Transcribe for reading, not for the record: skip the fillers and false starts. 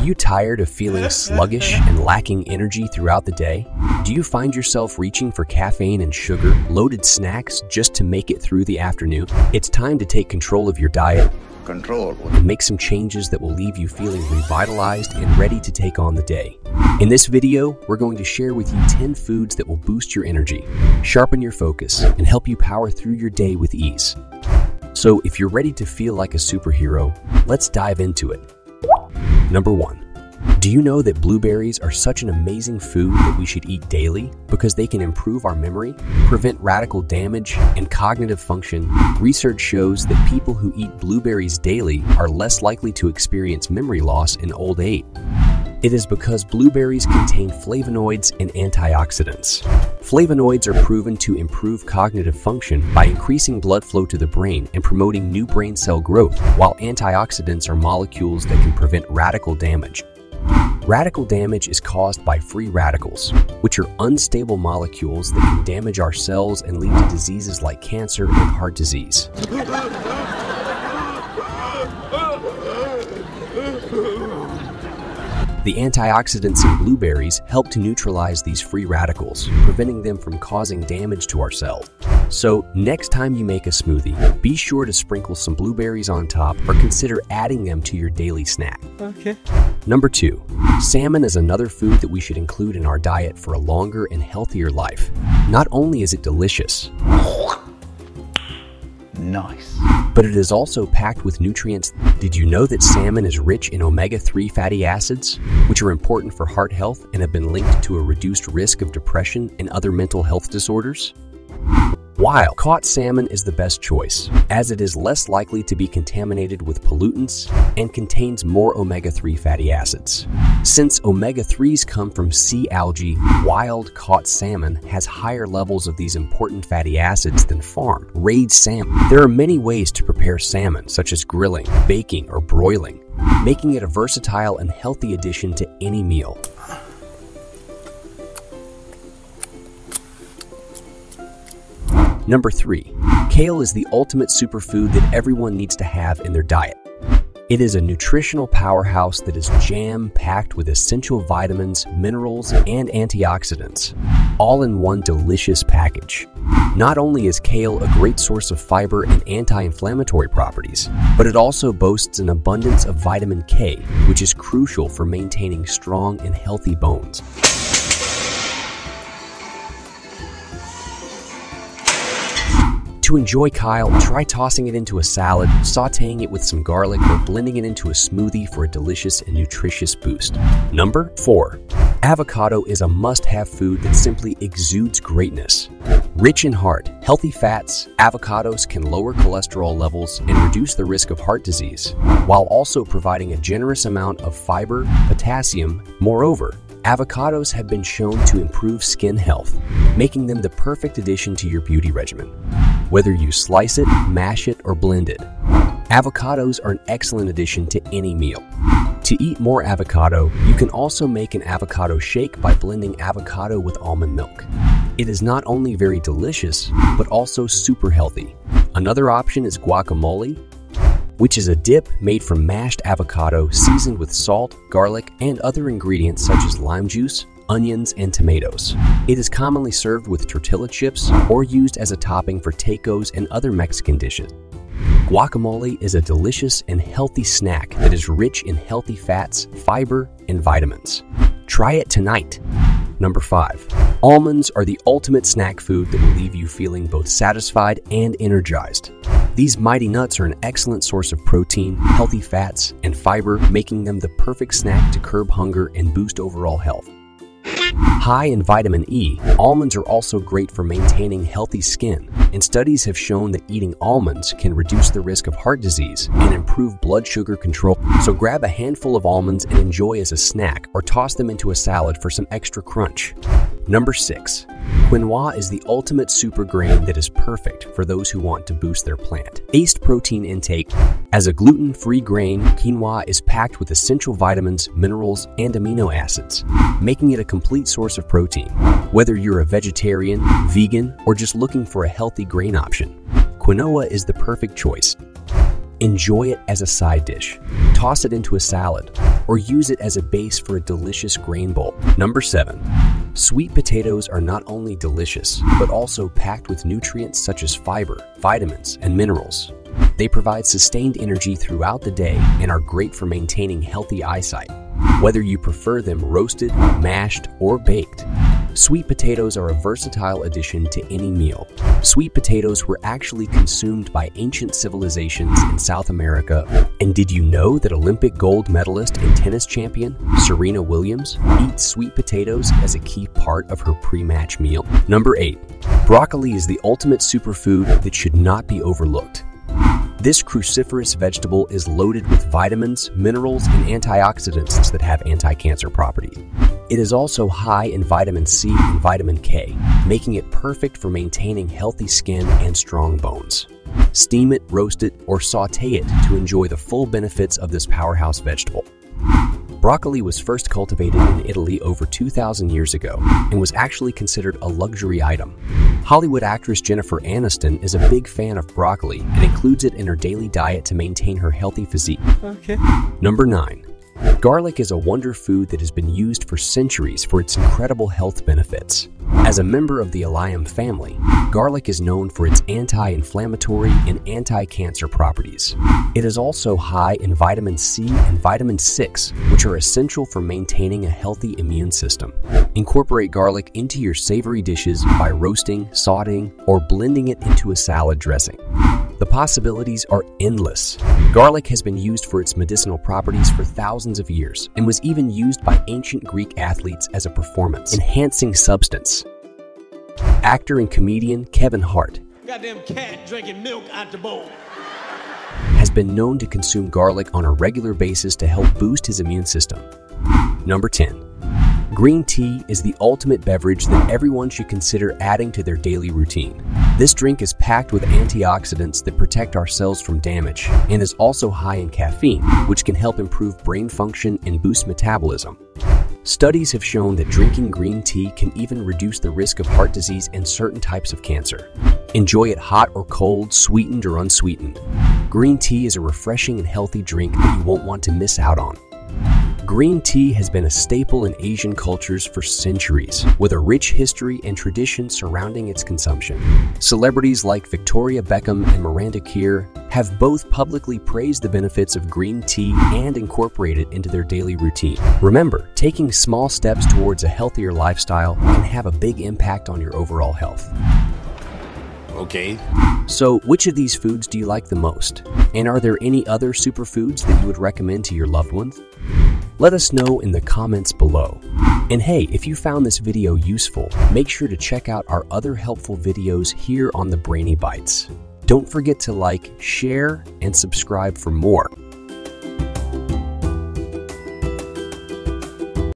you tired of feeling sluggish and lacking energy throughout the day? Do you find yourself reaching for caffeine and sugar-loaded snacks just to make it through the afternoon? It's time to take control of your diet and make some changes that will leave you feeling revitalized and ready to take on the day. In this video, we're going to share with you 10 foods that will boost your energy, sharpen your focus, and help you power through your day with ease. So if you're ready to feel like a superhero, let's dive into it. Number 1. Do you know that blueberries are such an amazing food that we should eat daily because they can improve our memory, prevent radical damage, and cognitive function? Research shows that people who eat blueberries daily are less likely to experience memory loss in old age. It is because blueberries contain flavonoids and antioxidants. Flavonoids are proven to improve cognitive function by increasing blood flow to the brain and promoting new brain cell growth, while antioxidants are molecules that can prevent radical damage. Radical damage is caused by free radicals, which are unstable molecules that can damage our cells and lead to diseases like cancer and heart disease. The antioxidants in blueberries help to neutralize these free radicals, preventing them from causing damage to our cells. So, next time you make a smoothie, be sure to sprinkle some blueberries on top or consider adding them to your daily snack. Okay. Number 2. Salmon is another food that we should include in our diet for a longer and healthier life. Not only is it delicious, nice, but it is also packed with nutrients. Did you know that salmon is rich in omega-3 fatty acids, which are important for heart health and have been linked to a reduced risk of depression and other mental health disorders? Wild-caught salmon is the best choice, as it is less likely to be contaminated with pollutants and contains more omega-3 fatty acids. Since omega-3s come from sea algae, wild-caught salmon has higher levels of these important fatty acids than farm-raised salmon. There are many ways to prepare salmon, such as grilling, baking, or broiling, making it a versatile and healthy addition to any meal. Number 3. Kale is the ultimate superfood that everyone needs to have in their diet. It is a nutritional powerhouse that is jam-packed with essential vitamins, minerals, and antioxidants, all in one delicious package. Not only is kale a great source of fiber and anti-inflammatory properties, but it also boasts an abundance of vitamin K, which is crucial for maintaining strong and healthy bones. To enjoy kale, try tossing it into a salad, sautéing it with some garlic, or blending it into a smoothie for a delicious and nutritious boost. Number 4. Avocado is a must-have food that simply exudes greatness. Rich in healthy fats, avocados can lower cholesterol levels and reduce the risk of heart disease, while also providing a generous amount of fiber, potassium. Moreover, avocados have been shown to improve skin health, making them the perfect addition to your beauty regimen. Whether you slice it, mash it, or blend it, avocados are an excellent addition to any meal. To eat more avocado, you can also make an avocado shake by blending avocado with almond milk. It is not only very delicious, but also super healthy. Another option is guacamole, which is a dip made from mashed avocado seasoned with salt, garlic, and other ingredients such as lime juice, onions, and tomatoes. It is commonly served with tortilla chips or used as a topping for tacos and other Mexican dishes. Guacamole is a delicious and healthy snack that is rich in healthy fats, fiber, and vitamins. Try it tonight. Number 5. Almonds are the ultimate snack food that will leave you feeling both satisfied and energized. These mighty nuts are an excellent source of protein, healthy fats, and fiber, making them the perfect snack to curb hunger and boost overall health. High in vitamin E, almonds are also great for maintaining healthy skin, and studies have shown that eating almonds can reduce the risk of heart disease and improve blood sugar control. So grab a handful of almonds and enjoy as a snack, or toss them into a salad for some extra crunch. Number 6. Quinoa is the ultimate super grain that is perfect for those who want to boost their plant-based protein intake. As a gluten-free grain, quinoa is packed with essential vitamins, minerals, and amino acids, making it a complete source of protein. Whether you're a vegetarian, vegan, or just looking for a healthy grain option, quinoa is the perfect choice. Enjoy it as a side dish, toss it into a salad, or use it as a base for a delicious grain bowl. Number 7. Sweet potatoes are not only delicious, but also packed with nutrients such as fiber, vitamins, and minerals. They provide sustained energy throughout the day and are great for maintaining healthy eyesight. Whether you prefer them roasted, mashed, or baked, sweet potatoes are a versatile addition to any meal. Sweet potatoes were actually consumed by ancient civilizations in South America. And did you know that Olympic gold medalist and tennis champion Serena Williams eats sweet potatoes as a key part of her pre-match meal? Number 8. Broccoli is the ultimate superfood that should not be overlooked. This cruciferous vegetable is loaded with vitamins, minerals, and antioxidants that have anti-cancer properties. It is also high in vitamin C and vitamin K, making it perfect for maintaining healthy skin and strong bones. Steam it, roast it, or sauté it to enjoy the full benefits of this powerhouse vegetable. Broccoli was first cultivated in Italy over 2,000 years ago and was actually considered a luxury item. Hollywood actress Jennifer Aniston is a big fan of broccoli and includes it in her daily diet to maintain her healthy physique. Number 9. Garlic is a wonder food that has been used for centuries for its incredible health benefits. As a member of the allium family, garlic is known for its anti-inflammatory and anti-cancer properties. It is also high in vitamin C and vitamin 6, which are essential for maintaining a healthy immune system. Incorporate garlic into your savory dishes by roasting, sautéing, or blending it into a salad dressing. The possibilities are endless. Garlic has been used for its medicinal properties for thousands of years and was even used by ancient Greek athletes as a performance-enhancing substance. Actor and comedian Kevin Hart Goddamn cat drinking milk out the bowl has been known to consume garlic on a regular basis to help boost his immune system. Number 10. Green tea is the ultimate beverage that everyone should consider adding to their daily routine. This drink is packed with antioxidants that protect our cells from damage and is also high in caffeine, which can help improve brain function and boost metabolism. Studies have shown that drinking green tea can even reduce the risk of heart disease and certain types of cancer. Enjoy it hot or cold, sweetened or unsweetened. Green tea is a refreshing and healthy drink that you won't want to miss out on. Green tea has been a staple in Asian cultures for centuries, with a rich history and tradition surrounding its consumption. Celebrities like Victoria Beckham and Miranda Kerr have both publicly praised the benefits of green tea and incorporated it into their daily routine. Remember, taking small steps towards a healthier lifestyle can have a big impact on your overall health. Okay. So, which of these foods do you like the most? And are there any other superfoods that you would recommend to your loved ones? Let us know in the comments below. And hey, if you found this video useful, make sure to check out our other helpful videos here on the Brainy Bites. Don't forget to like, share, and subscribe for more.